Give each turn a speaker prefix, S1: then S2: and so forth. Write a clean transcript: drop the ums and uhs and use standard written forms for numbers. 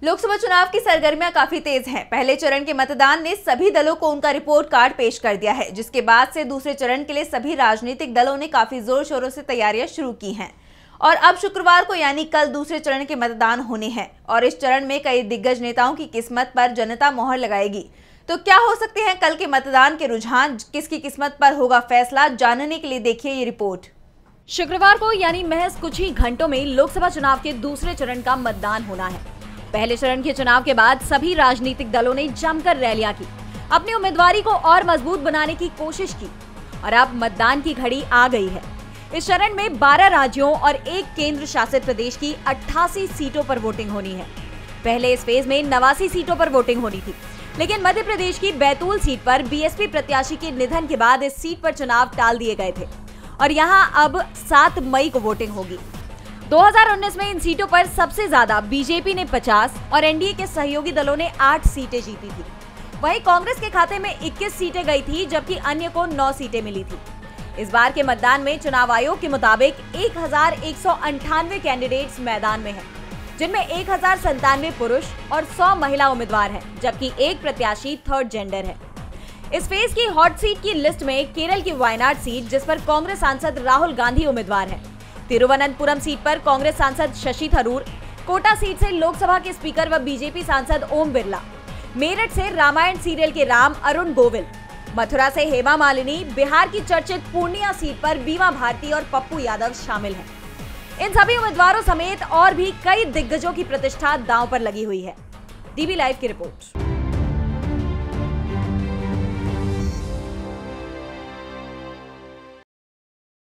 S1: लोकसभा चुनाव की सरगर्मियां काफी तेज हैं। पहले चरण के मतदान ने सभी दलों को उनका रिपोर्ट कार्ड पेश कर दिया है, जिसके बाद से दूसरे चरण के लिए सभी राजनीतिक दलों ने काफी जोर शोरों से तैयारियां शुरू की हैं। और अब शुक्रवार को यानी कल दूसरे चरण के मतदान होने हैं और इस चरण में कई दिग्गज नेताओं की किस्मत पर जनता मोहर लगाएगी। तो क्या हो सकते हैं कल के मतदान के रुझान, किसकी किस्मत पर होगा फैसला, जानने के लिए देखिए ये रिपोर्ट।
S2: शुक्रवार को यानी महज कुछ ही घंटों में लोकसभा चुनाव के दूसरे चरण का मतदान होना है। पहले चरण के चुनाव के बाद सभी राजनीतिक दलों ने जमकर रैलियां की, अपनी उम्मीदवारी को और मजबूत बनाने की कोशिश की और अब मतदान की घड़ी आ गई है। इस चरण में 12 राज्यों और एक केंद्र शासित प्रदेश की 88 सीटों पर वोटिंग होनी है। पहले इस फेज में 89 सीटों पर वोटिंग होनी थी, लेकिन मध्य प्रदेश की बैतूल सीट पर बीएसपी प्रत्याशी के निधन के बाद इस सीट पर चुनाव टाल दिए गए थे और यहां अब 7 मई को वोटिंग होगी। 2019 में इन सीटों पर सबसे ज्यादा बीजेपी ने 50 और एनडीए के सहयोगी दलों ने 8 सीटें जीती थी। वहीं कांग्रेस के खाते में 21 सीटें गई थी, जबकि अन्य को 9 सीटें मिली थी। इस बार के मतदान में चुनाव आयोग के मुताबिक 1198 कैंडिडेट्स मैदान में हैं, जिनमें 1097 पुरुष और 100 महिला उम्मीदवार हैं, जबकि एक प्रत्याशी थर्ड जेंडर है। इस फेज की हॉट सीट की लिस्ट में केरल की वायनाड सीट, जिस पर कांग्रेस सांसद राहुल गांधी उम्मीदवार हैं, तिरुवनंतपुरम सीट पर कांग्रेस सांसद शशि थरूर, कोटा सीट से लोकसभा के स्पीकर व बीजेपी सांसद ओम बिरला, मेरठ से रामायण सीरियल के राम अरुण गोविल, मथुरा से हेमा मालिनी, बिहार की चर्चित पूर्णिया सीट पर बीमा भारती और पप्पू यादव शामिल हैं। इन सभी उम्मीदवारों समेत और भी कई दिग्गजों की प्रतिष्ठा दांव पर लगी हुई है। डीबी लाइव की रिपोर्ट।